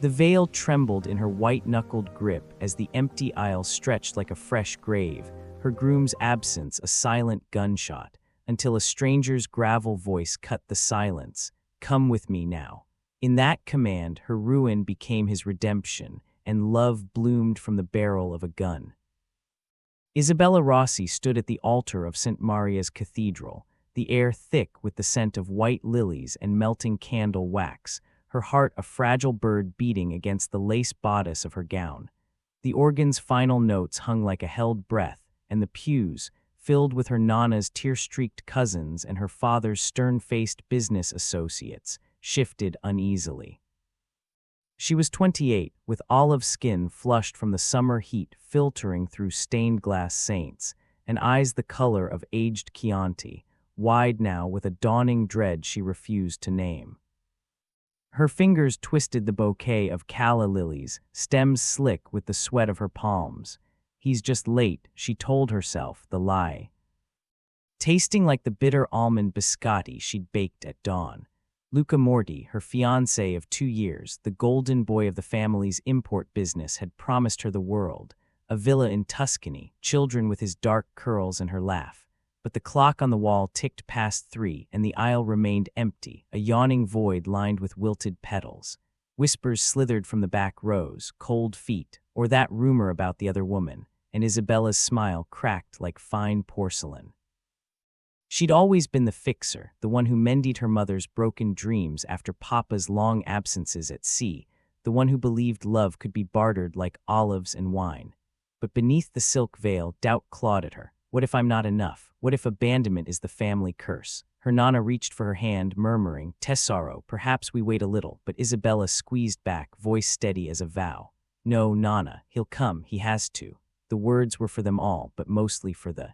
The veil trembled in her white-knuckled grip as the empty aisle stretched like a fresh grave, her groom's absence a silent gunshot, until a stranger's gravel voice cut the silence. "Come with me now." In that command, her ruin became his redemption, and love bloomed from the barrel of a gun. Isabella Rossi stood at the altar of St. Maria's Cathedral, the air thick with the scent of white lilies and melting candle wax, her heart a fragile bird beating against the lace bodice of her gown. The organ's final notes hung like a held breath, and the pews, filled with her nana's tear-streaked cousins and her father's stern-faced business associates, shifted uneasily. She was 28, with olive skin flushed from the summer heat filtering through stained-glass saints, and eyes the color of aged Chianti, wide now with a dawning dread she refused to name. Her fingers twisted the bouquet of calla lilies, stems slick with the sweat of her palms. He's just late, she told herself, the lie. Tasting like the bitter almond biscotti she'd baked at dawn. Luca Morti, her fiancé of 2 years, the golden boy of the family's import business, had promised her the world, a villa in Tuscany, children with his dark curls and her laugh. But the clock on the wall ticked past 3, and the aisle remained empty, a yawning void lined with wilted petals. Whispers slithered from the back rows, cold feet, or that rumor about the other woman, and Isabella's smile cracked like fine porcelain. She'd always been the fixer, the one who mended her mother's broken dreams after Papa's long absences at sea, the one who believed love could be bartered like olives and wine. But beneath the silk veil, doubt clawed at her. What if I'm not enough? What if abandonment is the family curse? Her nana reached for her hand, murmuring, "Tesoro, perhaps we wait a little," but Isabella squeezed back, voice steady as a vow. "No, nana, he'll come, he has to." The words were for them all, but mostly for the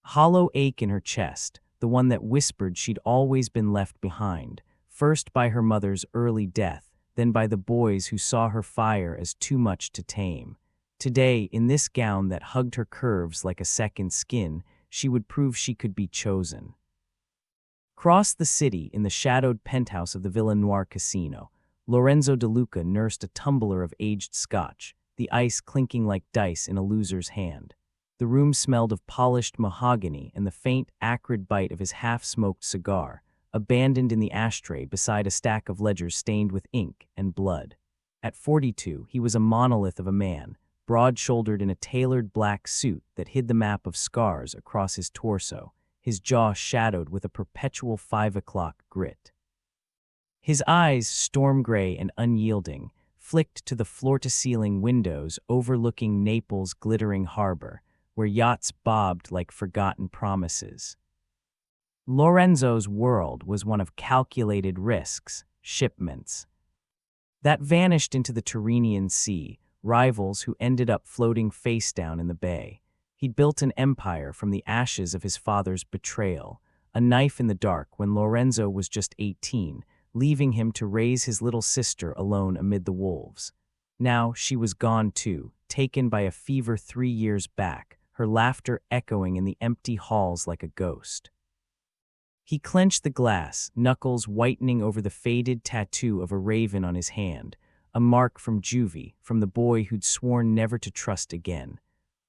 hollow ache in her chest, the one that whispered she'd always been left behind, first by her mother's early death, then by the boys who saw her fire as too much to tame. Today, in this gown that hugged her curves like a second skin, she would prove she could be chosen. Across the city, in the shadowed penthouse of the Villa Noir Casino, Lorenzo De Luca nursed a tumbler of aged scotch, the ice clinking like dice in a loser's hand. The room smelled of polished mahogany and the faint, acrid bite of his half-smoked cigar, abandoned in the ashtray beside a stack of ledgers stained with ink and blood. At 42, he was a monolith of a man, broad-shouldered in a tailored black suit that hid the map of scars across his torso, his jaw shadowed with a perpetual 5 o'clock grit. His eyes, storm-gray and unyielding, flicked to the floor-to-ceiling windows overlooking Naples' glittering harbor, where yachts bobbed like forgotten promises. Lorenzo's world was one of calculated risks, shipments that vanished into the Tyrrhenian Sea, rivals who ended up floating face down in the bay. He'd built an empire from the ashes of his father's betrayal, a knife in the dark when Lorenzo was just 18, leaving him to raise his little sister alone amid the wolves. Now she was gone too, taken by a fever 3 years back, her laughter echoing in the empty halls like a ghost. He clenched the glass, knuckles whitening over the faded tattoo of a raven on his hand, a mark from juvie, from the boy who'd sworn never to trust again.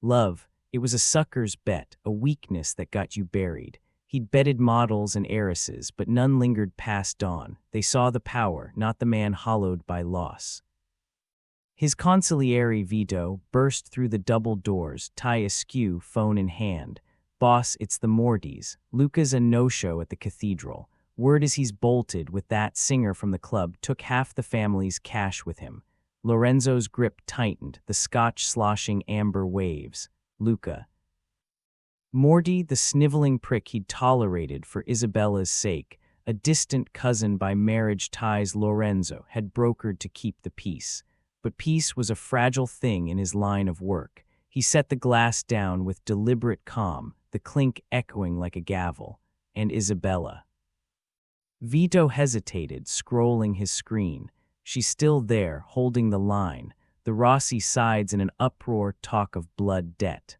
Love, it was a sucker's bet, a weakness that got you buried. He'd betted models and heiresses, but none lingered past dawn. They saw the power, not the man hollowed by loss. His consigliere Vito burst through the double doors, tie askew, phone in hand. "Boss, it's the Mortys. Luca's a no-show at the cathedral. Word is he's bolted with that singer from the club, took half the family's cash with him." Lorenzo's grip tightened, the scotch sloshing amber waves. Luca. Morty, the sniveling prick he'd tolerated for Isabella's sake, a distant cousin by marriage ties Lorenzo had brokered to keep the peace. But peace was a fragile thing in his line of work. He set the glass down with deliberate calm, the clink echoing like a gavel. And Isabella. Vito hesitated, scrolling his screen. She's still there, holding the line. The Rossi sides in an uproar, talk of blood debt.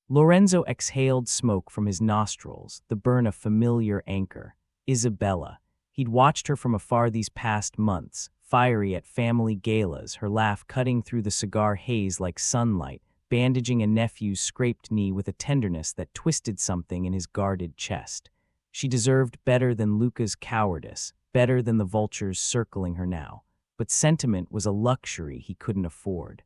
Lorenzo exhaled smoke from his nostrils, the burn a familiar anchor. Isabella. He'd watched her from afar these past months, fiery at family galas, her laugh cutting through the cigar haze like sunlight, bandaging a nephew's scraped knee with a tenderness that twisted something in his guarded chest. She deserved better than Luca's cowardice, better than the vultures circling her now. But sentiment was a luxury he couldn't afford.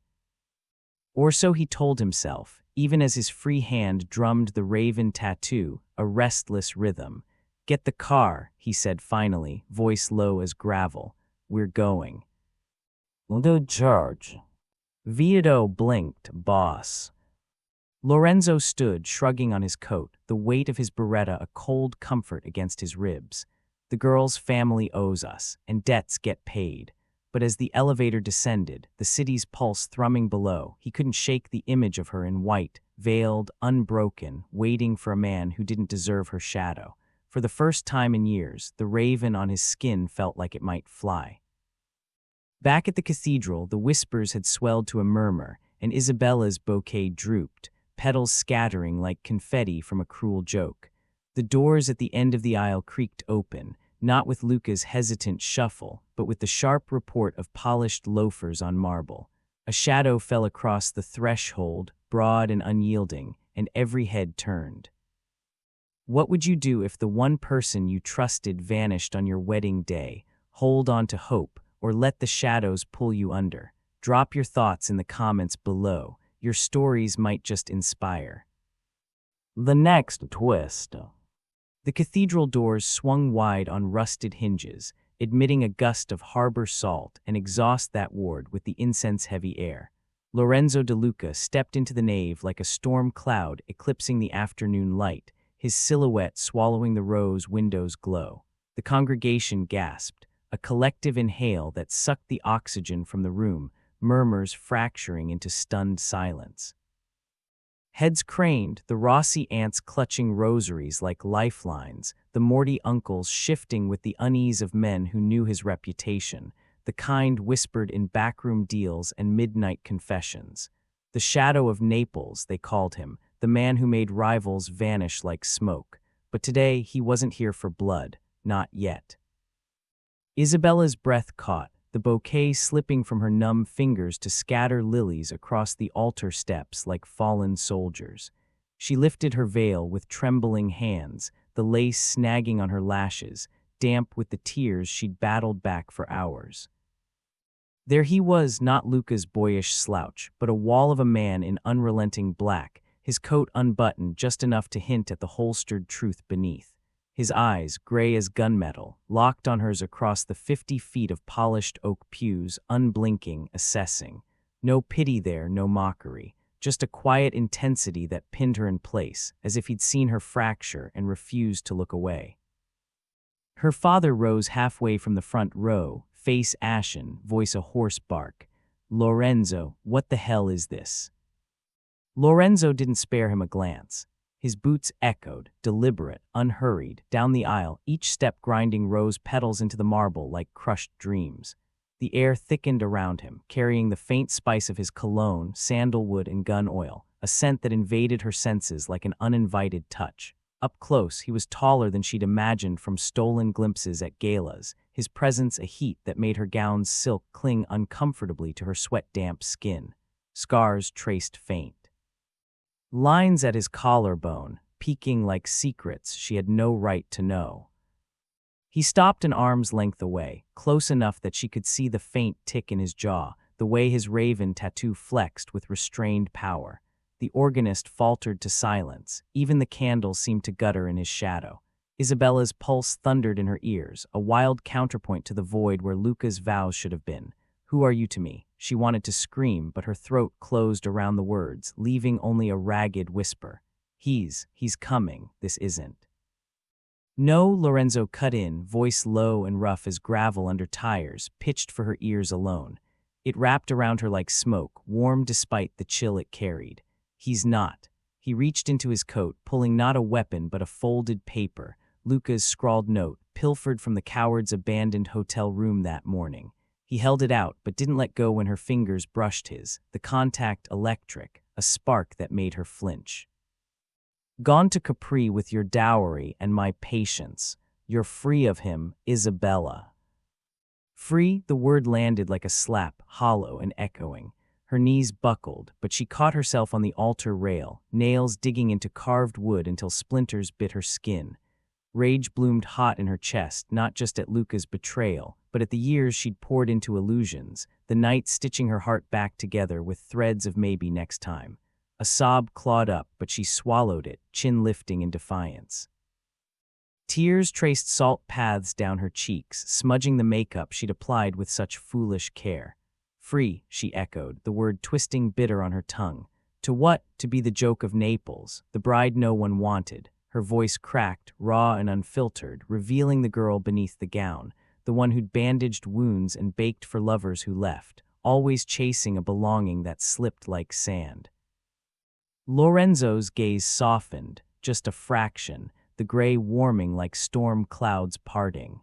Or so he told himself, even as his free hand drummed the raven tattoo, a restless rhythm. "Get the car," he said finally, voice low as gravel. "We're going." "No charge." Vito blinked, boss. Lorenzo stood, shrugging on his coat, the weight of his beretta a cold comfort against his ribs. The girl's family owes us, and debts get paid. But as the elevator descended, the city's pulse thrumming below, he couldn't shake the image of her in white, veiled, unbroken, waiting for a man who didn't deserve her shadow. For the first time in years, the raven on his skin felt like it might fly. Back at the cathedral, the whispers had swelled to a murmur, and Isabella's bouquet drooped, petals scattering like confetti from a cruel joke. The doors at the end of the aisle creaked open, not with Luca's hesitant shuffle, but with the sharp report of polished loafers on marble. A shadow fell across the threshold, broad and unyielding, and every head turned. What would you do if the one person you trusted vanished on your wedding day? Hold on to hope, or let the shadows pull you under. Drop your thoughts in the comments below. Your stories might just inspire. The next twist. The cathedral doors swung wide on rusted hinges, admitting a gust of harbor salt and exhaust that ward with the incense-heavy air. Lorenzo de Luca stepped into the nave like a storm cloud eclipsing the afternoon light, his silhouette swallowing the rose window's glow. The congregation gasped, a collective inhale that sucked the oxygen from the room, murmurs fracturing into stunned silence. Heads craned, the Rossi aunts clutching rosaries like lifelines, the Morty uncles shifting with the unease of men who knew his reputation, the kind whispered in backroom deals and midnight confessions. The shadow of Naples, they called him, the man who made rivals vanish like smoke. But today he wasn't here for blood, not yet. Isabella's breath caught, the bouquet slipping from her numb fingers to scatter lilies across the altar steps like fallen soldiers. She lifted her veil with trembling hands, the lace snagging on her lashes, damp with the tears she'd battled back for hours. There he was, not Luca's boyish slouch, but a wall of a man in unrelenting black, his coat unbuttoned just enough to hint at the holstered truth beneath. His eyes, gray as gunmetal, locked on hers across the 50 feet of polished oak pews, unblinking, assessing. No pity there, no mockery, just a quiet intensity that pinned her in place, as if he'd seen her fracture and refused to look away. Her father rose halfway from the front row, face ashen, voice a hoarse bark. "Lorenzo, what the hell is this?" Lorenzo didn't spare him a glance. His boots echoed, deliberate, unhurried, down the aisle, each step grinding rose petals into the marble like crushed dreams. The air thickened around him, carrying the faint spice of his cologne, sandalwood, and gun oil, a scent that invaded her senses like an uninvited touch. Up close, he was taller than she'd imagined from stolen glimpses at galas, his presence a heat that made her gown's silk cling uncomfortably to her sweat-damp skin. Scars traced faint. Lines at his collarbone, peeking like secrets she had no right to know. He stopped an arm's length away, close enough that she could see the faint tick in his jaw, the way his raven tattoo flexed with restrained power. The organist faltered to silence, even the candles seemed to gutter in his shadow. Isabella's pulse thundered in her ears, a wild counterpoint to the void where Luca's vows should have been. "Who are you to me?" She wanted to scream, but her throat closed around the words, leaving only a ragged whisper. He's coming, this isn't." "No," Lorenzo cut in, voice low and rough as gravel under tires, pitched for her ears alone. It wrapped around her like smoke, warm despite the chill it carried. "He's not." He reached into his coat, pulling not a weapon but a folded paper, Luca's scrawled note, pilfered from the coward's abandoned hotel room that morning. He held it out, but didn't let go when her fingers brushed his, the contact electric, a spark that made her flinch. "Gone to Capri with your dowry and my patience. You're free of him, Isabella." Free, the word landed like a slap, hollow and echoing. Her knees buckled, but she caught herself on the altar rail, nails digging into carved wood until splinters bit her skin. Rage bloomed hot in her chest, not just at Luca's betrayal, but at the years she'd poured into illusions, the night stitching her heart back together with threads of maybe next time. A sob clawed up, but she swallowed it, chin lifting in defiance. Tears traced salt paths down her cheeks, smudging the makeup she'd applied with such foolish care. Free, she echoed, the word twisting bitter on her tongue. To what? To be the joke of Naples, the bride no one wanted. Her voice cracked, raw and unfiltered, revealing the girl beneath the gown, the one who'd bandaged wounds and baked for lovers who left, always chasing a belonging that slipped like sand. Lorenzo's gaze softened, just a fraction, the gray warming like storm clouds parting.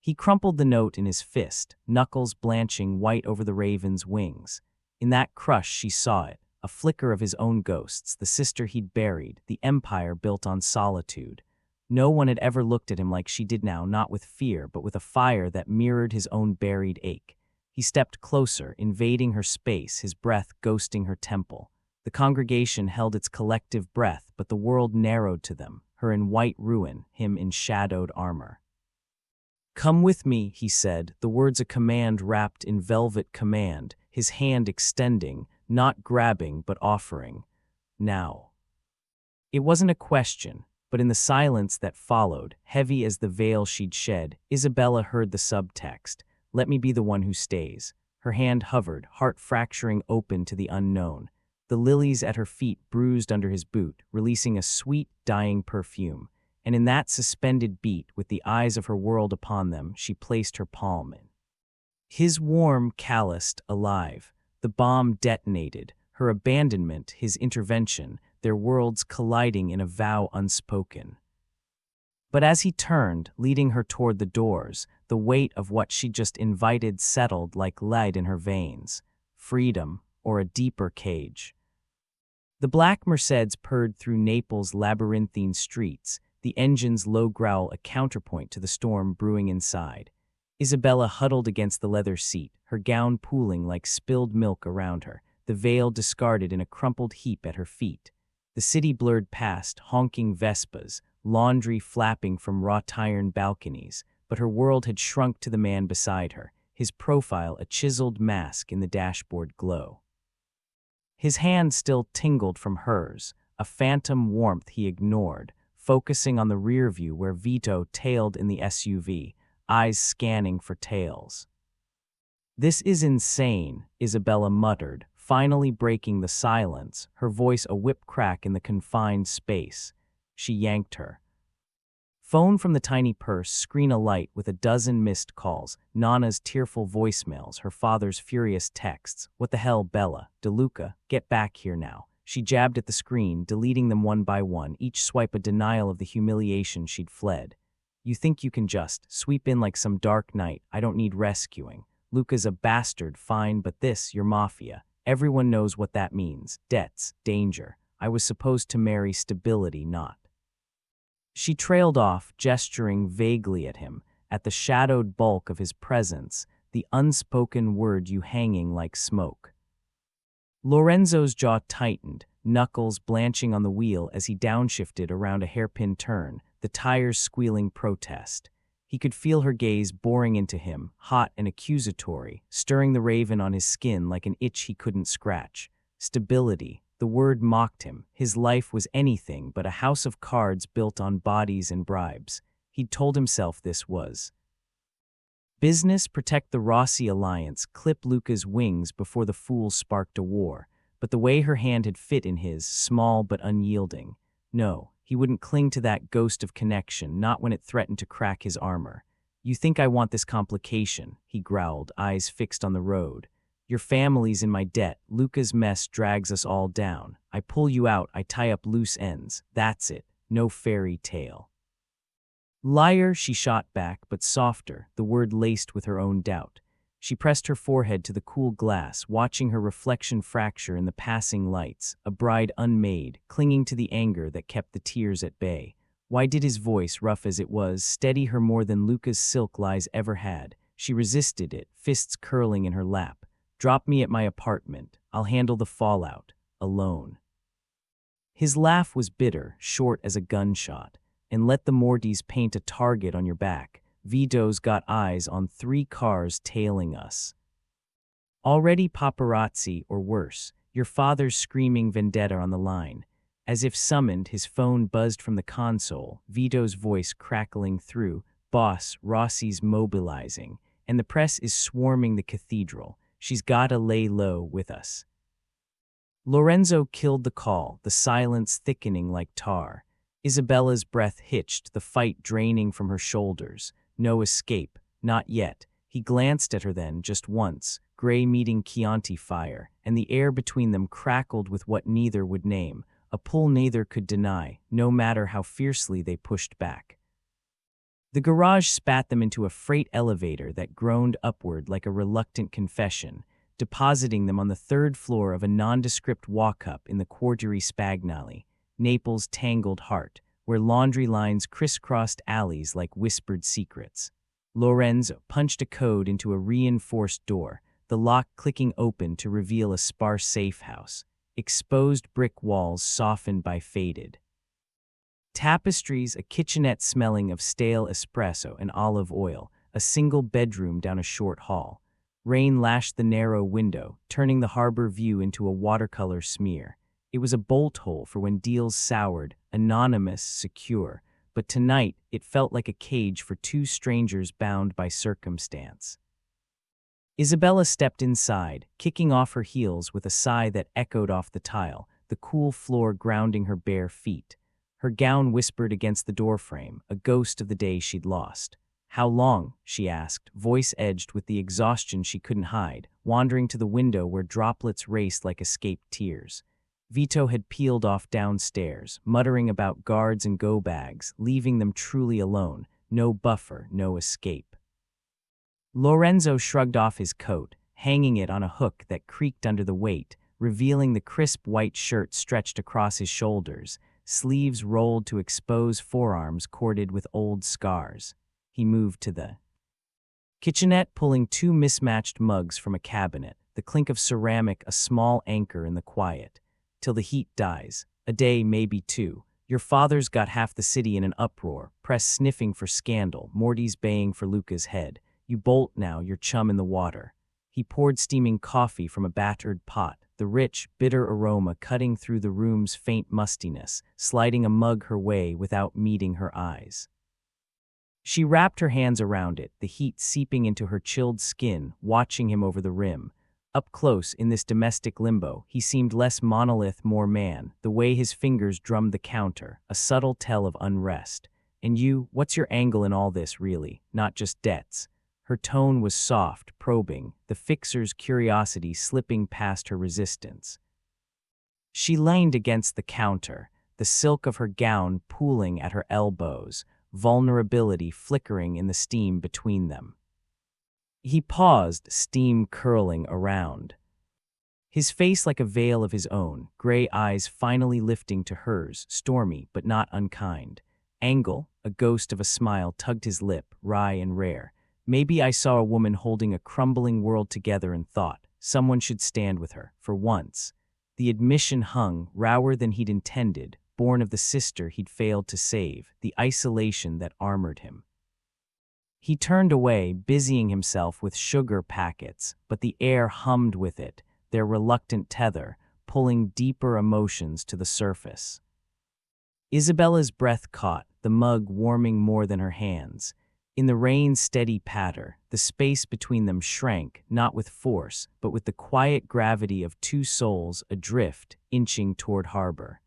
He crumpled the note in his fist, knuckles blanching white over the raven's wings. In that crush she saw it, a flicker of his own ghosts, the sister he'd buried, the empire built on solitude. No one had ever looked at him like she did now, not with fear, but with a fire that mirrored his own buried ache. He stepped closer, invading her space, his breath ghosting her temple. The congregation held its collective breath, but the world narrowed to them, her in white ruin, him in shadowed armor. "Come with me," he said, the words a command wrapped in velvet command, his hand extending, not grabbing but offering. Now. It wasn't a question, but in the silence that followed, heavy as the veil she'd shed, Isabella heard the subtext, "Let me be the one who stays." Her hand hovered, heart fracturing open to the unknown. The lilies at her feet bruised under his boot, releasing a sweet, dying perfume. And in that suspended beat, with the eyes of her world upon them, she placed her palm in his warm, calloused, alive. The bomb detonated, her abandonment, his intervention, their worlds colliding in a vow unspoken. But as he turned, leading her toward the doors, the weight of what she'd just invited settled like lead in her veins. Freedom, or a deeper cage. The black Mercedes purred through Naples' labyrinthine streets, the engine's low growl a counterpoint to the storm brewing inside. Isabella huddled against the leather seat, her gown pooling like spilled milk around her, the veil discarded in a crumpled heap at her feet. The city blurred past, honking Vespas, laundry flapping from wrought iron balconies, but her world had shrunk to the man beside her, his profile a chiseled mask in the dashboard glow. His hand still tingled from hers, a phantom warmth he ignored, focusing on the rear view where Vito tailed in the SUV, eyes scanning for tails. "This is insane," Isabella muttered, finally breaking the silence, her voice a whip crack in the confined space. She yanked her phone from the tiny purse, screen alight with a dozen missed calls, Nana's tearful voicemails, her father's furious texts. "What the hell, Bella? DeLuca, get back here now." She jabbed at the screen, deleting them one by one, each swipe a denial of the humiliation she'd fled. "You think you can just sweep in like some dark knight? I don't need rescuing. Luca's a bastard, fine, but this, your Mafia. Everyone knows what that means. Debts, danger. I was supposed to marry stability, not." She trailed off, gesturing vaguely at him, at the shadowed bulk of his presence, the unspoken word you hanging like smoke. Lorenzo's jaw tightened, knuckles blanching on the wheel as he downshifted around a hairpin turn, the tires squealing protest. He could feel her gaze boring into him, hot and accusatory, stirring the raven on his skin like an itch he couldn't scratch. Stability. The word mocked him. His life was anything but a house of cards built on bodies and bribes. He'd told himself this was business, protect the Rossi alliance, clip Luca's wings before the fool sparked a war. But the way her hand had fit in his, small but unyielding. No, he wouldn't cling to that ghost of connection, not when it threatened to crack his armor. "You think I want this complication," he growled, eyes fixed on the road. "Your family's in my debt. Luca's mess drags us all down. I pull you out, I tie up loose ends. That's it. No fairy tale." "Liar," she shot back, but softer, the word laced with her own doubt. She pressed her forehead to the cool glass, watching her reflection fracture in the passing lights, a bride unmade, clinging to the anger that kept the tears at bay. Why did his voice, rough as it was, steady her more than Luca's silk lies ever had? She resisted it, fists curling in her lap. "Drop me at my apartment. I'll handle the fallout. Alone." His laugh was bitter, short as a gunshot. "And let the Mortys paint a target on your back. Vito's got eyes on 3 cars tailing us. Already paparazzi or worse, your father's screaming vendetta on the line." As if summoned, his phone buzzed from the console, Vito's voice crackling through. "Boss, Rossi's mobilizing, and the press is swarming the cathedral. She's gotta lay low with us." Lorenzo killed the call, the silence thickening like tar. Isabella's breath hitched, the fight draining from her shoulders. No escape, not yet. He glanced at her then, just once, gray meeting Chianti fire, and the air between them crackled with what neither would name, a pull neither could deny, no matter how fiercely they pushed back. The garage spat them into a freight elevator that groaned upward like a reluctant confession, depositing them on the 3rd floor of a nondescript walk-up in the Quartiere Spagnoli, Naples' tangled heart, where laundry lines crisscrossed alleys like whispered secrets. Lorenzo punched a code into a reinforced door, the lock clicking open to reveal a sparse safe house, exposed brick walls softened by faded tapestries, a kitchenette smelling of stale espresso and olive oil, a single bedroom down a short hall. Rain lashed the narrow window, turning the harbor view into a watercolor smear. It was a bolt hole for when deals soured, anonymous, secure, but tonight it felt like a cage for 2 strangers bound by circumstance. Isabella stepped inside, kicking off her heels with a sigh that echoed off the tile, the cool floor grounding her bare feet. Her gown whispered against the doorframe, a ghost of the day she'd lost. "How long?" she asked, voice edged with the exhaustion she couldn't hide, wandering to the window where droplets raced like escaped tears. Vito had peeled off downstairs, muttering about guards and go-bags, leaving them truly alone, no buffer, no escape. Lorenzo shrugged off his coat, hanging it on a hook that creaked under the weight, revealing the crisp white shirt stretched across his shoulders, sleeves rolled to expose forearms corded with old scars. He moved to the kitchenette, pulling 2 mismatched mugs from a cabinet, the clink of ceramic a small anchor in the quiet. "Till the heat dies. A day, maybe 2. Your father's got half the city in an uproar, press sniffing for scandal, Morty's baying for Luca's head. You bolt now, your chum in the water." He poured steaming coffee from a battered pot, the rich, bitter aroma cutting through the room's faint mustiness, sliding a mug her way without meeting her eyes. She wrapped her hands around it, the heat seeping into her chilled skin, watching him over the rim. Up close, in this domestic limbo, he seemed less monolith, more man, the way his fingers drummed the counter, a subtle tell of unrest. "And you, what's your angle in all this, really? Not just debts?" Her tone was soft, probing, the fixer's curiosity slipping past her resistance. She leaned against the counter, the silk of her gown pooling at her elbows, vulnerability flickering in the steam between them. He paused, steam curling around. His face like a veil of his own, gray eyes finally lifting to hers, stormy but not unkind. Angle, a ghost of a smile tugged his lip, wry and rare. "Maybe I saw a woman holding a crumbling world together and thought, someone should stand with her, for once." The admission hung, rower than he'd intended, born of the sister he'd failed to save, the isolation that armored him. He turned away, busying himself with sugar packets, but the air hummed with it, their reluctant tether, pulling deeper emotions to the surface. Isabella's breath caught, the mug warming more than her hands. In the rain's steady patter, the space between them shrank, not with force, but with the quiet gravity of 2 souls adrift, inching toward harbor.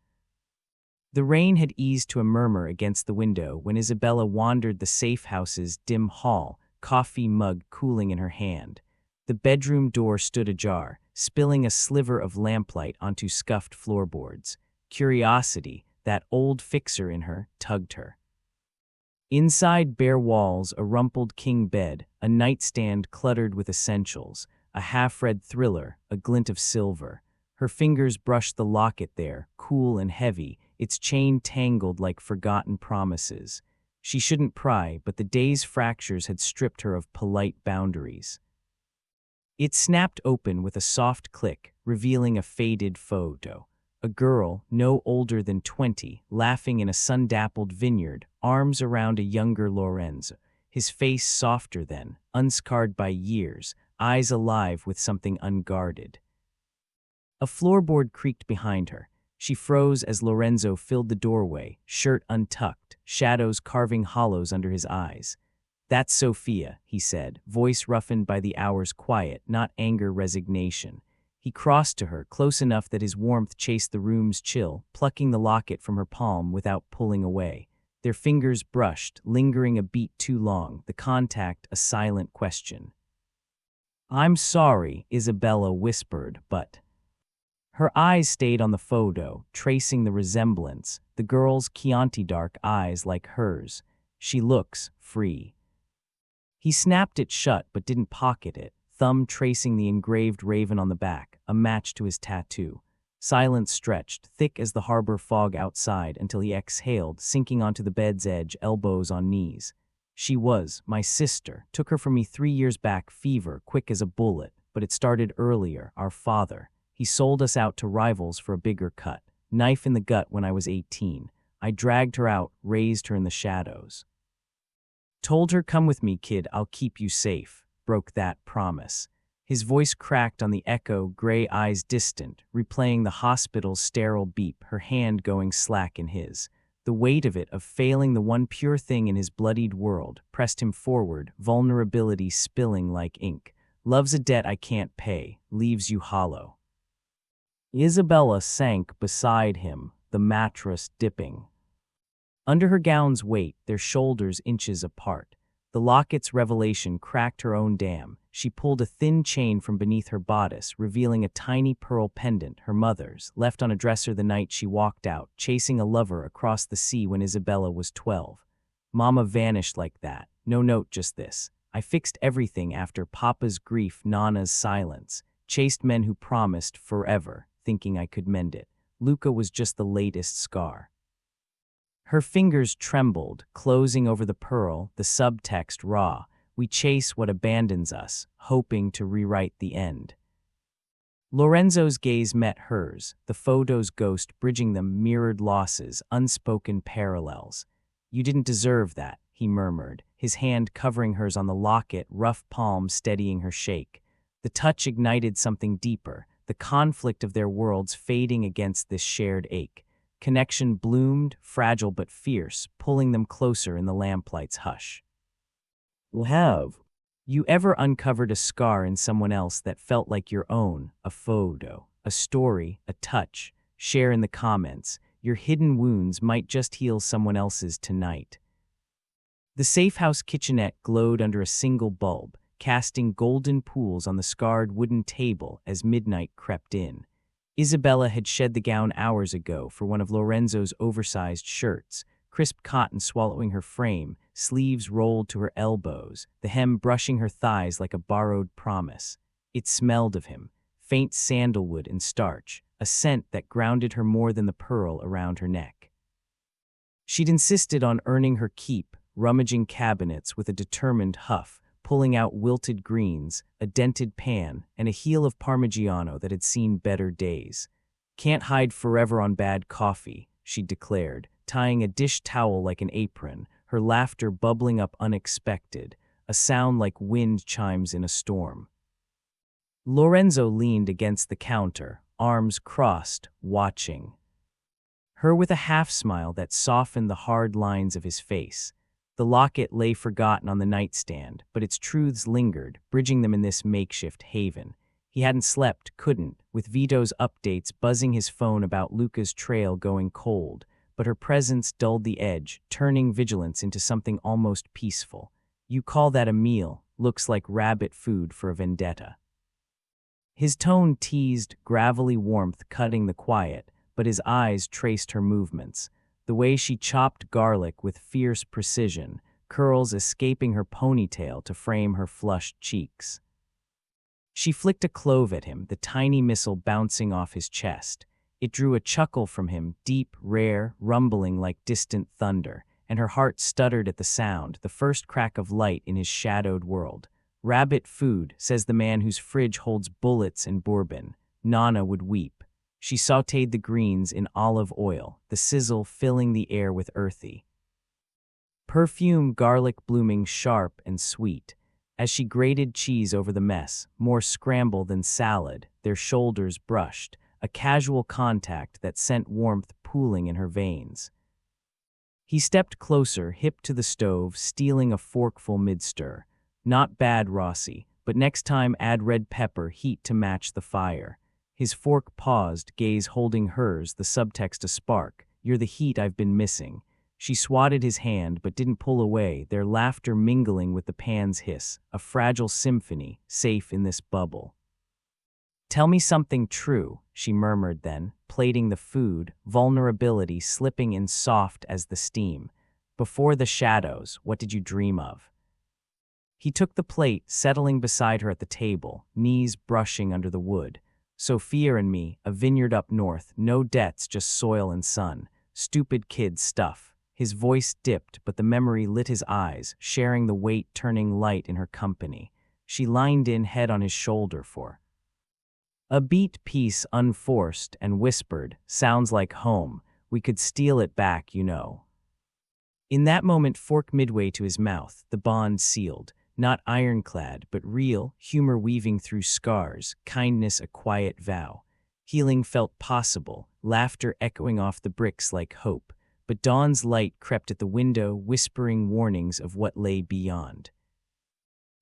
The rain had eased to a murmur against the window when Isabella wandered the safe house's dim hall, coffee mug cooling in her hand. The bedroom door stood ajar, spilling a sliver of lamplight onto scuffed floorboards. Curiosity, that old fixer in her, tugged her. Inside bare walls, a rumpled king bed, a nightstand cluttered with essentials, a half-read thriller, a glint of silver. Her fingers brushed the locket there, cool and heavy, its chain tangled like forgotten promises. She shouldn't pry, but the day's fractures had stripped her of polite boundaries. It snapped open with a soft click, revealing a faded photo. A girl, no older than 20, laughing in a sun-dappled vineyard, arms around a younger Lorenzo. His face softer than, unscarred by years, eyes alive with something unguarded. A floorboard creaked behind her. She froze as Lorenzo filled the doorway, shirt untucked, shadows carving hollows under his eyes. "That's Sophia," he said, voice roughened by the hour's quiet, not anger, resignation. He crossed to her, close enough that his warmth chased the room's chill, plucking the locket from her palm without pulling away. Their fingers brushed, lingering a beat too long, the contact a silent question. "I'm sorry," Isabella whispered, but... Her eyes stayed on the photo, tracing the resemblance, the girl's Chianti-dark eyes like hers. "She looks free." He snapped it shut but didn't pocket it, thumb tracing the engraved raven on the back, a match to his tattoo. Silence stretched, thick as the harbor fog outside, until he exhaled, sinking onto the bed's edge, elbows on knees. "She was my sister. Took her from me 3 years back, fever, quick as a bullet. But it started earlier, our father. He sold us out to rivals for a bigger cut. Knife in the gut when I was 18. I dragged her out, raised her in the shadows. Told her, 'Come with me, kid, I'll keep you safe.' Broke that promise." His voice cracked on the echo, gray eyes distant, replaying the hospital's sterile beep, her hand going slack in his. The weight of it, of failing the one pure thing in his bloodied world, pressed him forward, vulnerability spilling like ink. "Love's a debt I can't pay, leaves you hollow." Isabella sank beside him, the mattress dipping. Under her gown's weight, their shoulders inches apart. The locket's revelation cracked her own dam. She pulled a thin chain from beneath her bodice, revealing a tiny pearl pendant, her mother's, left on a dresser the night she walked out, chasing a lover across the sea when Isabella was 12. "Mama vanished like that. No note, just this. I fixed everything after Papa's grief, Nana's silence. Chased men who promised forever, thinking I could mend it. Luca was just the latest scar." Her fingers trembled, closing over the pearl, the subtext raw. "We chase what abandons us, hoping to rewrite the end." Lorenzo's gaze met hers, the photo's ghost bridging them, mirrored losses, unspoken parallels. "You didn't deserve that," he murmured, his hand covering hers on the locket, rough palm steadying her shake. The touch ignited something deeper, the conflict of their worlds fading against this shared ache. Connection bloomed, fragile but fierce, pulling them closer in the lamplight's hush. Have You ever uncovered a scar in someone else that felt like your own? A photo, a story, a touch? Share in the comments. Your hidden wounds might just heal someone else's tonight. The safe-house kitchenette glowed under a single bulb, casting golden pools on the scarred wooden table as midnight crept in. Isabella had shed the gown hours ago for one of Lorenzo's oversized shirts, crisp cotton swallowing her frame, sleeves rolled to her elbows, the hem brushing her thighs like a borrowed promise. It smelled of him, faint sandalwood and starch, a scent that grounded her more than the pearl around her neck. She'd insisted on earning her keep, rummaging cabinets with a determined huff, pulling out wilted greens, a dented pan, and a heel of Parmigiano that had seen better days. "Can't hide forever on bad coffee," she declared, tying a dish towel like an apron, her laughter bubbling up unexpected, a sound like wind chimes in a storm. Lorenzo leaned against the counter, arms crossed, watching her with a half-smile that softened the hard lines of his face. The locket lay forgotten on the nightstand, but its truths lingered, bridging them in this makeshift haven. He hadn't slept, couldn't, with Vito's updates buzzing his phone about Luca's trail going cold, but her presence dulled the edge, turning vigilance into something almost peaceful. "You call that a meal? Looks like rabbit food for a vendetta." His tone teased, gravelly warmth cutting the quiet, but his eyes traced her movements. The way she chopped garlic with fierce precision, curls escaping her ponytail to frame her flushed cheeks. She flicked a clove at him, the tiny missile bouncing off his chest. It drew a chuckle from him, deep, rare, rumbling like distant thunder, and her heart stuttered at the sound, the first crack of light in his shadowed world. "Rabbit food," says the man whose fridge holds bullets and bourbon. Nana would weep. She sautéed the greens in olive oil, the sizzle filling the air with earthy perfume, garlic blooming sharp and sweet. As she grated cheese over the mess, more scramble than salad, their shoulders brushed, a casual contact that sent warmth pooling in her veins. He stepped closer, hip to the stove, stealing a forkful mid-stir. "Not bad, Rossi, but next time add red pepper, heat to match the fire." His fork paused, gaze holding hers, the subtext a spark. "You're the heat I've been missing." She swatted his hand but didn't pull away, their laughter mingling with the pan's hiss, a fragile symphony, safe in this bubble. "Tell me something true," she murmured then, plating the food, vulnerability slipping in soft as the steam. "Before the shadows, what did you dream of?" He took the plate, settling beside her at the table, knees brushing under the wood. "Sophia and me, a vineyard up north, no debts, just soil and sun. Stupid kid stuff." His voice dipped, but the memory lit his eyes, sharing the weight turning light in her company. She leaned in, head on his shoulder for a beat piece unforced, and whispered, "Sounds like home. We could steal it back, you know." In that moment, fork midway to his mouth, the bond sealed. Not ironclad, but real, humor weaving through scars, kindness a quiet vow. Healing felt possible, laughter echoing off the bricks like hope. But dawn's light crept at the window, whispering warnings of what lay beyond.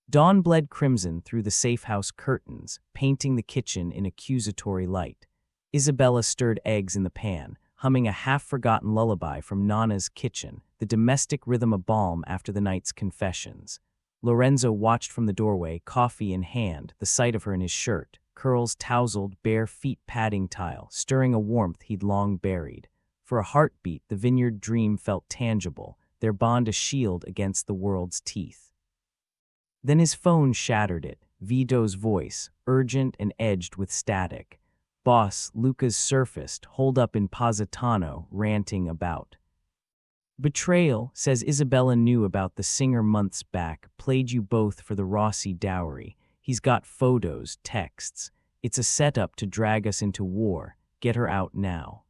Dawn bled crimson through the safe-house curtains, painting the kitchen in accusatory light. Isabella stirred eggs in the pan, humming a half-forgotten lullaby from Nana's kitchen, the domestic rhythm a balm after the night's confessions. Lorenzo watched from the doorway, coffee in hand, the sight of her in his shirt, curls tousled, bare feet padding tile, stirring a warmth he'd long buried. For a heartbeat, the vineyard dream felt tangible, their bond a shield against the world's teeth. Then his phone shattered it, Vito's voice, urgent and edged with static. "Boss, Luca's surfaced, holed up in Positano, ranting about betrayal, says Isabella knew about the singer months back, played you both for the Rossi dowry. He's got photos, texts. It's a setup to drag us into war. Get her out now."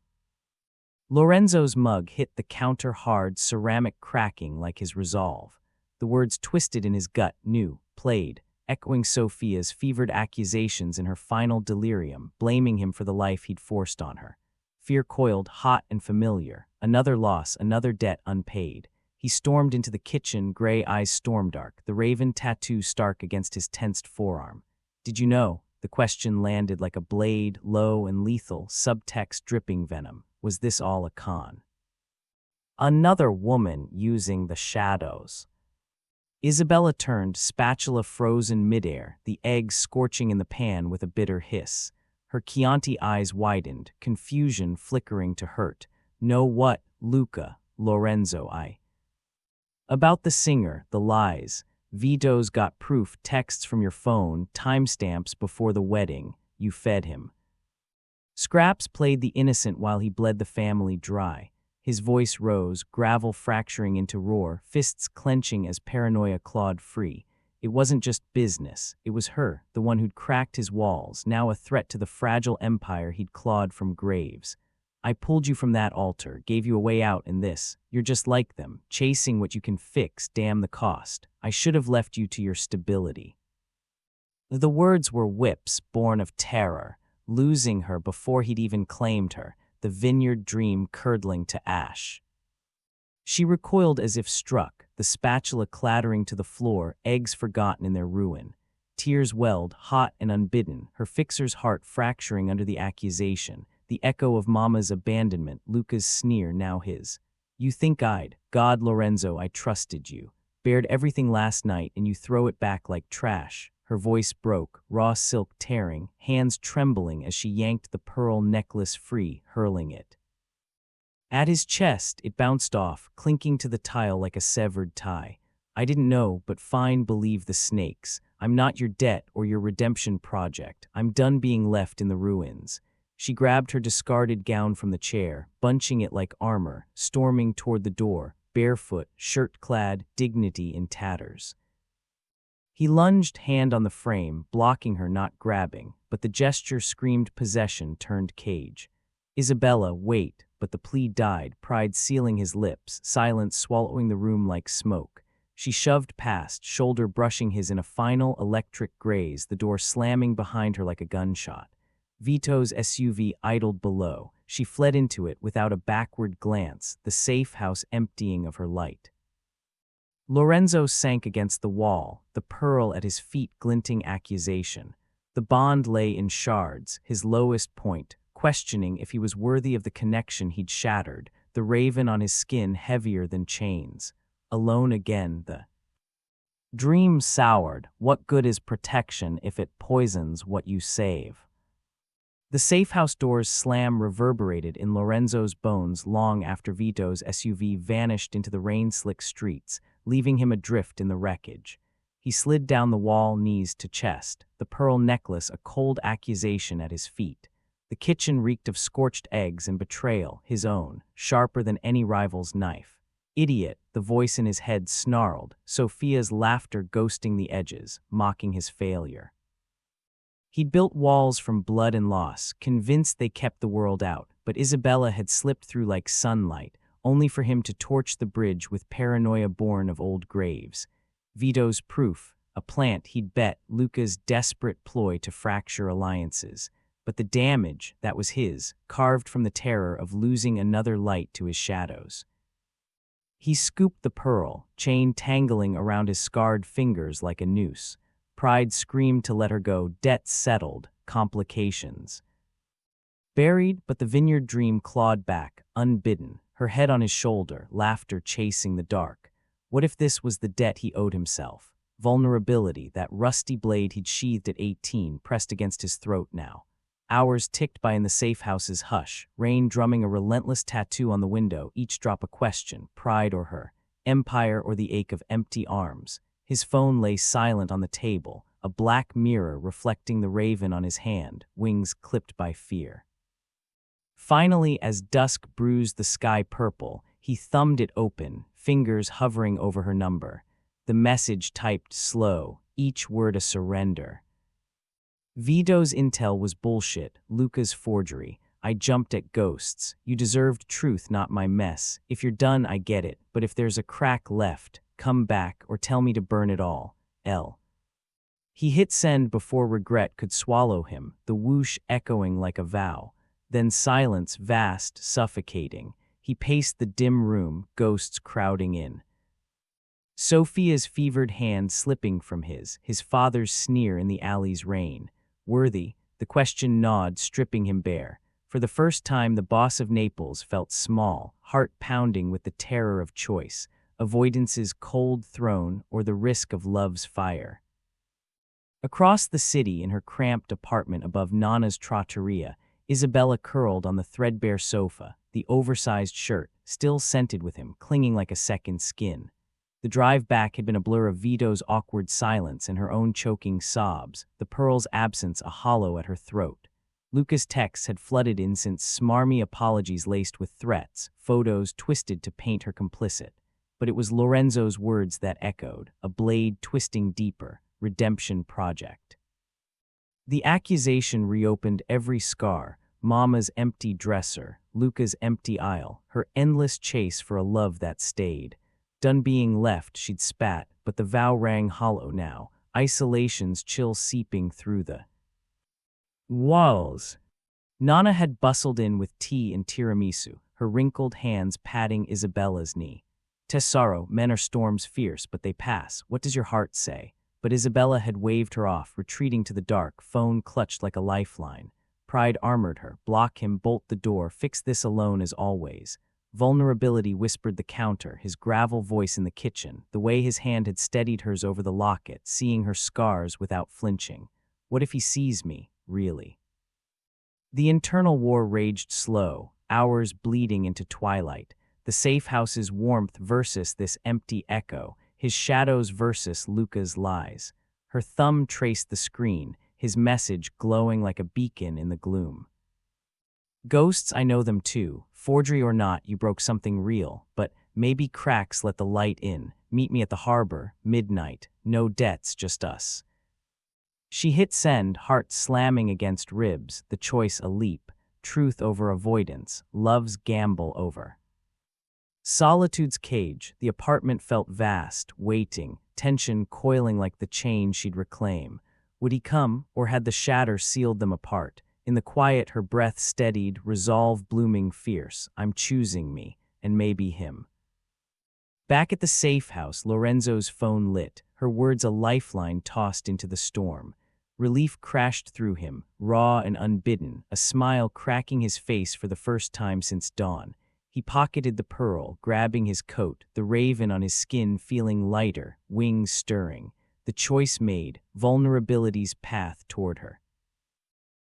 Lorenzo's mug hit the counter hard, ceramic cracking like his resolve. The words twisted in his gut, new, played, echoing Sophia's fevered accusations in her final delirium, blaming him for the life he'd forced on her. Fear coiled, hot and familiar. Another loss, another debt unpaid. He stormed into the kitchen, gray eyes storm-dark, the raven tattoo stark against his tensed forearm. "Did you know?" The question landed like a blade, low and lethal, subtext dripping venom. Was this all a con? Another woman using the shadows. Isabella turned, spatula frozen midair, the eggs scorching in the pan with a bitter hiss. Her Chianti eyes widened, confusion flickering to hurt. "Know what, Luca, Lorenzo, about the singer, the lies. Vito's got proof, texts from your phone, timestamps before the wedding. You fed him." Scraps played the innocent while he bled the family dry. His voice rose, gravel fracturing into roar, fists clenching as paranoia clawed free. It wasn't just business. It was her, the one who'd cracked his walls, now a threat to the fragile empire he'd clawed from graves. "I pulled you from that altar, gave you a way out in this. You're just like them, chasing what you can fix, damn the cost. I should have left you to your stability." The words were whips born of terror, losing her before he'd even claimed her, the vineyard dream curdling to ash. She recoiled as if struck, the spatula clattering to the floor, eggs forgotten in their ruin. Tears welled, hot and unbidden, her fixer's heart fracturing under the accusation, the echo of Mama's abandonment, Luca's sneer, now his. "You think God, Lorenzo, I trusted you. Bared everything last night and you throw it back like trash." Her voice broke, raw silk tearing, hands trembling as she yanked the pearl necklace free, hurling it at his chest. It bounced off, clinking to the tile like a severed tie. "I didn't know, but fine, believe the snakes. I'm not your debt or your redemption project. I'm done being left in the ruins." She grabbed her discarded gown from the chair, bunching it like armor, storming toward the door, barefoot, shirt-clad, dignity in tatters. He lunged, hand on the frame, blocking her, not grabbing, but the gesture screamed possession turned cage. Isabella, wait, but the plea died, pride sealing his lips, silence swallowing the room like smoke. She shoved past, shoulder brushing his in a final electric graze, the door slamming behind her like a gunshot. Vito's SUV idled below. She fled into it without a backward glance, the safe house emptying of her light. Lorenzo sank against the wall, the pearl at his feet glinting accusation. The bond lay in shards, his lowest point, questioning if he was worthy of the connection he'd shattered, the raven on his skin heavier than chains. Alone again, the dream soured. What good is protection if it poisons what you save? The safe house door's slam reverberated in Lorenzo's bones long after Vito's SUV vanished into the rain-slick streets, leaving him adrift in the wreckage. He slid down the wall, knees to chest, the pearl necklace a cold accusation at his feet. The kitchen reeked of scorched eggs and betrayal, his own, sharper than any rival's knife. Idiot, the voice in his head snarled, Sophia's laughter ghosting the edges, mocking his failure. He'd built walls from blood and loss, convinced they kept the world out, but Isabella had slipped through like sunlight, only for him to torch the bridge with paranoia born of old graves. Vito's proof, a plant he'd bet, Luca's desperate ploy to fracture alliances. But the damage, that was his, carved from the terror of losing another light to his shadows. He scooped the pearl, chain tangling around his scarred fingers like a noose. Pride screamed to let her go, debts settled, complications. Buried, but the vineyard dream clawed back, unbidden, her head on his shoulder, laughter chasing the dark. What if this was the debt he owed himself? Vulnerability, that rusty blade he'd sheathed at 18, pressed against his throat now. Hours ticked by in the safe house's hush, rain drumming a relentless tattoo on the window, each drop a question, pride or her, empire or the ache of empty arms. His phone lay silent on the table, a black mirror reflecting the raven on his hand, wings clipped by fear. Finally, as dusk bruised the sky purple, he thumbed it open, fingers hovering over her number. The message typed slow, each word a surrender. Vito's intel was bullshit, Luca's forgery. I jumped at ghosts. You deserved truth, not my mess. If you're done, I get it, but if there's a crack left, come back or tell me to burn it all. L. He hit send before regret could swallow him, the whoosh echoing like a vow. Then silence, vast, suffocating. He paced the dim room, ghosts crowding in. Sophia's fevered hand slipping from his father's sneer in the alley's rain. Worthy, the question gnawed, stripping him bare. For the first time, the boss of Naples felt small, heart pounding with the terror of choice, avoidance's cold throne or the risk of love's fire. Across the city, in her cramped apartment above Nana's trattoria, Isabella curled on the threadbare sofa, the oversized shirt, still scented with him, clinging like a second skin. The drive back had been a blur of Vito's awkward silence and her own choking sobs, the pearl's absence a hollow at her throat. Luca's texts had flooded in since, smarmy apologies laced with threats, photos twisted to paint her complicit. But it was Lorenzo's words that echoed, a blade twisting deeper, redemption project. The accusation reopened every scar, Mama's empty dresser, Luca's empty aisle, her endless chase for a love that stayed. Done being left, she'd spat, but the vow rang hollow now, isolation's chill seeping through the walls. Nana had bustled in with tea and tiramisu, her wrinkled hands patting Isabella's knee. Tesoro, men are storms fierce, but they pass. What does your heart say? But Isabella had waved her off, retreating to the dark, phone clutched like a lifeline. Pride armored her, block him, bolt the door, fix this alone as always. Vulnerability whispered the counter, his gravel voice in the kitchen, the way his hand had steadied hers over the locket, seeing her scars without flinching. What if he sees me, really? The internal war raged slow, hours bleeding into twilight. The safe house's warmth versus this empty echo, his shadows versus Luca's lies. Her thumb traced the screen, his message glowing like a beacon in the gloom. Ghosts, I know them too. Forgery or not, you broke something real, but Maybe cracks let the light in. Meet me at the harbor, midnight. No debts, just us. She hit send, heart slamming against ribs, the choice a leap. Truth over avoidance, love's gamble over. Solitude's cage, the apartment felt vast, waiting, tension coiling like the chain she'd reclaim. Would he come, or had the shatter sealed them apart? In the quiet, her breath steadied, resolve blooming fierce. I'm choosing me, and maybe him. Back at the safe house, Lorenzo's phone lit, her words a lifeline tossed into the storm. Relief crashed through him, raw and unbidden, a smile cracking his face for the first time since dawn. He pocketed the pearl, grabbing his coat, the raven on his skin feeling lighter, wings stirring. The choice made, vulnerability's path toward her.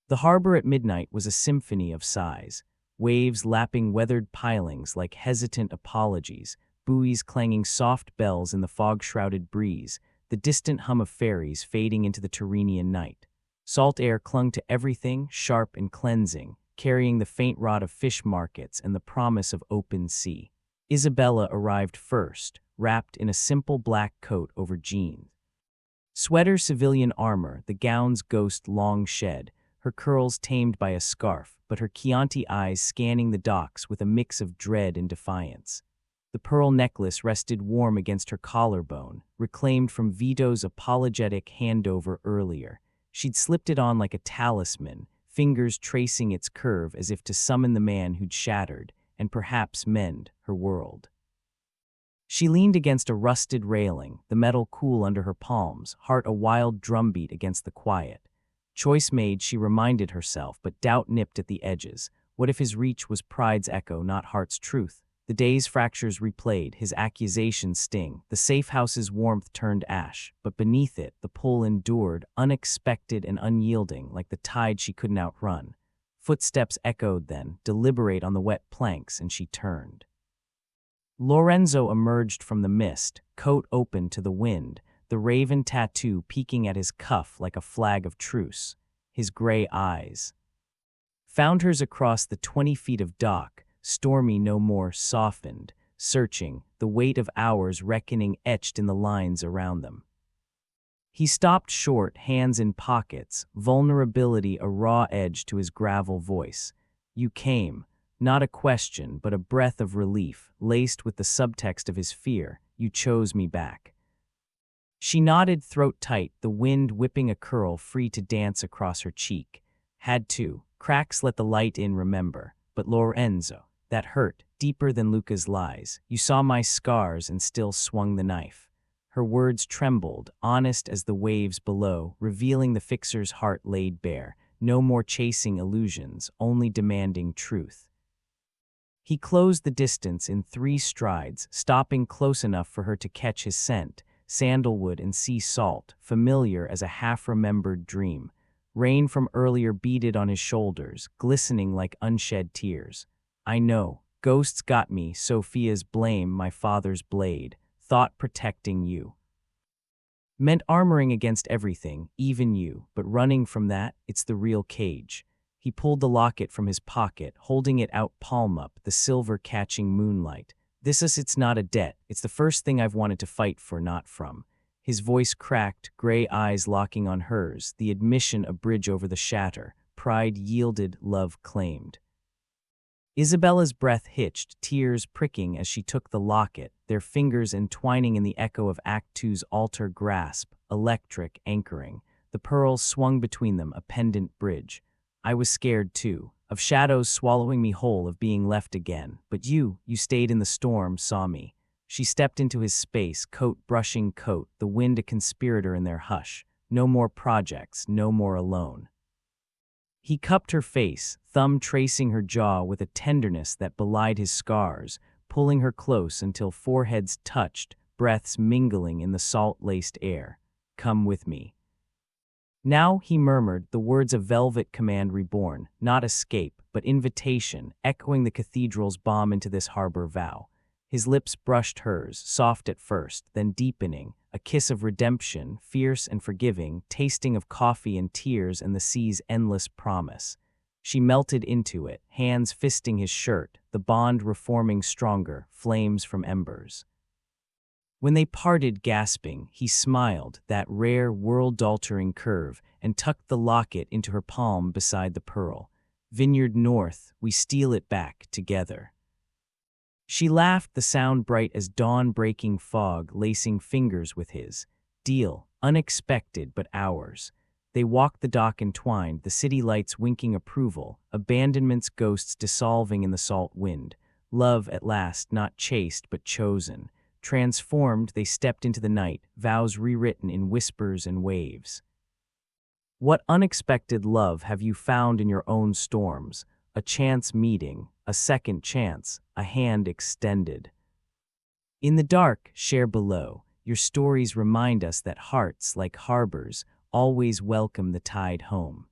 The harbor at midnight was a symphony of sighs, waves lapping weathered pilings like hesitant apologies, buoys clanging soft bells in the fog-shrouded breeze, the distant hum of ferries fading into the Tyrrhenian night. Salt air clung to everything, sharp and cleansing, carrying the faint rot of fish markets and the promise of open sea. Isabella arrived first, wrapped in a simple black coat over jeans. Sweater civilian armor, the gown's ghost long shed, her curls tamed by a scarf, but her Chianti eyes scanning the docks with a mix of dread and defiance. The pearl necklace rested warm against her collarbone, reclaimed from Vito's apologetic handover earlier. She'd slipped it on like a talisman, fingers tracing its curve as if to summon the man who'd shattered, and perhaps mend, her world. She leaned against a rusted railing, the metal cool under her palms, heart a wild drumbeat against the quiet. Choice made, she reminded herself, but doubt nipped at the edges. What if his reach was pride's echo, not heart's truth? The day's fractures replayed, his accusations sting. The safe house's warmth turned ash, but beneath it, the pull endured, unexpected and unyielding, like the tide she couldn't outrun. Footsteps echoed then, deliberate on the wet planks, and she turned. Lorenzo emerged from the mist, coat open to the wind, the raven tattoo peeking at his cuff like a flag of truce. His gray eyes found hers across the 20 feet of dock, stormy no more, softened, searching, the weight of hours reckoning etched in the lines around them. He stopped short, hands in pockets, vulnerability a raw edge to his gravel voice. You came, not a question, but a breath of relief, laced with the subtext of his fear. You chose me back. She nodded, throat tight, the wind whipping a curl free to dance across her cheek. Had to. Cracks let the light in, remember. But Lorenzo, that hurt, deeper than Luca's lies. You saw my scars and still swung the knife. Her words trembled, honest as the waves below, revealing the fixer's heart laid bare. No more chasing illusions, only demanding truth. He closed the distance in 3 strides, stopping close enough for her to catch his scent. Sandalwood and sea salt, familiar as a half-remembered dream. Rain from earlier beaded on his shoulders, glistening like unshed tears. I know, ghosts got me, Sophia's blame, my father's blade, thought protecting you. Meant armoring against everything, even you, but running from that, it's the real cage. He pulled the locket from his pocket, holding it out palm up, the silver catching moonlight. It's not a debt, it's the first thing I've wanted to fight for, not from. His voice cracked, gray eyes locking on hers, the admission a bridge over the shatter. Pride yielded, love claimed. Isabella's breath hitched, tears pricking as she took the locket, their fingers entwining in the echo of Act Two's altar grasp, electric, anchoring. The pearls swung between them, a pendant bridge. I was scared, too, of shadows swallowing me whole, of being left again. But you stayed in the storm, saw me. She stepped into his space, coat brushing coat, the wind a conspirator in their hush. No more projects, no more alone. He cupped her face, thumb tracing her jaw with a tenderness that belied his scars, pulling her close until foreheads touched, breaths mingling in the salt-laced air. Come with me. Now, he murmured, the words of velvet command reborn, not escape, but invitation, echoing the cathedral's balm into this harbor vow. His lips brushed hers, soft at first, then deepening, a kiss of redemption, fierce and forgiving, tasting of coffee and tears and the sea's endless promise. She melted into it, hands fisting his shirt, the bond reforming stronger, flames from embers. When they parted gasping, he smiled, that rare, world-altering curve, and tucked the locket into her palm beside the pearl. Vineyard North, we steal it back, together. She laughed, the sound bright as dawn-breaking fog, lacing fingers with his. Deal, unexpected but ours. They walked the dock entwined, the city lights winking approval, abandonment's ghosts dissolving in the salt wind. Love at last, not chaste but chosen. Transformed, they stepped into the night, vows rewritten in whispers and waves. What unexpected love have you found in your own storms? A chance meeting, a second chance, a hand extended. In the dark, share below. Your stories remind us that hearts, like harbors, always welcome the tide home.